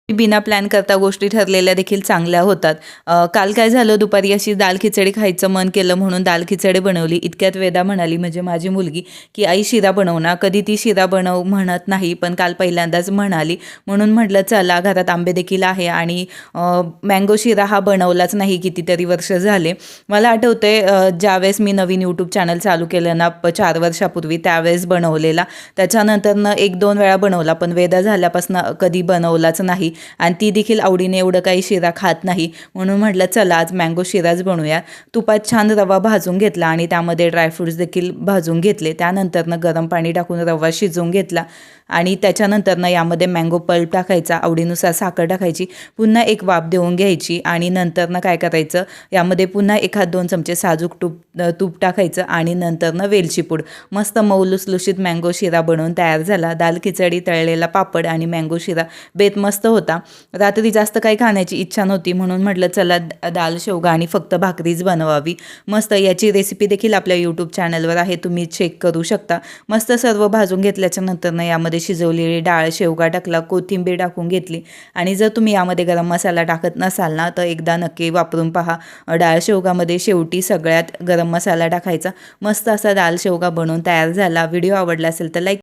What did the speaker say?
बिना प्लॅन करता गोष्टी ठरलेल्या देखील चांगल्या होतात. काल काय झालं, दुपारी अशी दाल खिचडी खायचं मन केलं म्हणून दाल खिचडी बनवली. इतक्यात वेदा म्हणाली, म्हणजे माझी मुलगी, की आई शिरा बनव ना. कधी ती शिरा बनव म्हणत नाही, पण काल पहिल्यांदाच म्हणाली. म्हणून म्हटलं चला, घरात आंबे देखील आहे आणि मँगो शिरा हा बनवलाच नाही कितीतरी वर्ष झाले. मला आठवतंय ज्यावेळेस मी नवीन यूट्यूब चॅनल चालू केलं ना 4 वर्षापूर्वी, त्यावेळेस बनवलेला. त्याच्यानंतरनं 1-2 वेळा बनवला, पण वेदा झाल्यापासून कधी बनवलाच नाही. आणि ती देखील आवडीने एवढं काही शिरा खात नाही. म्हणून म्हटलं चला आज मँगो शिराच बनवूया. तुपात छान रवा भाजून घेतला आणि त्यामध्ये ड्रायफ्रूट्स देखील भाजून घेतले. त्यानंतरनं गरम पाणी टाकून रवा शिजवून घेतला आणि त्याच्यानंतरनं यामध्ये मँगो पल्प टाकायचा, आवडीनुसार साखर टाकायची, पुन्हा एक वाफ देऊन घ्यायची आणि नंतरनं काय करायचं, यामध्ये पुन्हा 1-2 चमचे साजूक तूप टाकायचं आणि नंतरनं वेलची पूड. मस्त मऊ लुसलुशीत मँगो शिरा बनवून तयार झाला. दाल खिचडी, तळलेला पापड आणि मँगो शिरा बेत मस्त होता. रात्री जास्त काही खाण्याची इच्छा नव्हती, म्हणून म्हटलं चला दाल शेवगा आणि फक्त भाकरीच बनवावी. मस्त याची रेसिपी देखील आपल्या यूट्यूब चॅनलवर आहे, तुम्ही चेक करू शकता. मस्त सर्व भाजून घेतल्याच्या नंतरनं यामध्ये शिजवलेली डाळ, शेवगा टाकला, कोथिंबीर टाकून घेतली आणि जर तुम्ही यामध्ये गरम मसाला टाकत नसाल ना, तर एकदा नक्की वापरून पहा. डाळ शेवगामध्ये शेवटी सगळ्यात गरम मसाला टाकायचा. मस्त असा दाल शेवगा बनवून तयार झाला. व्हिडिओ आवडला असेल तर लाईक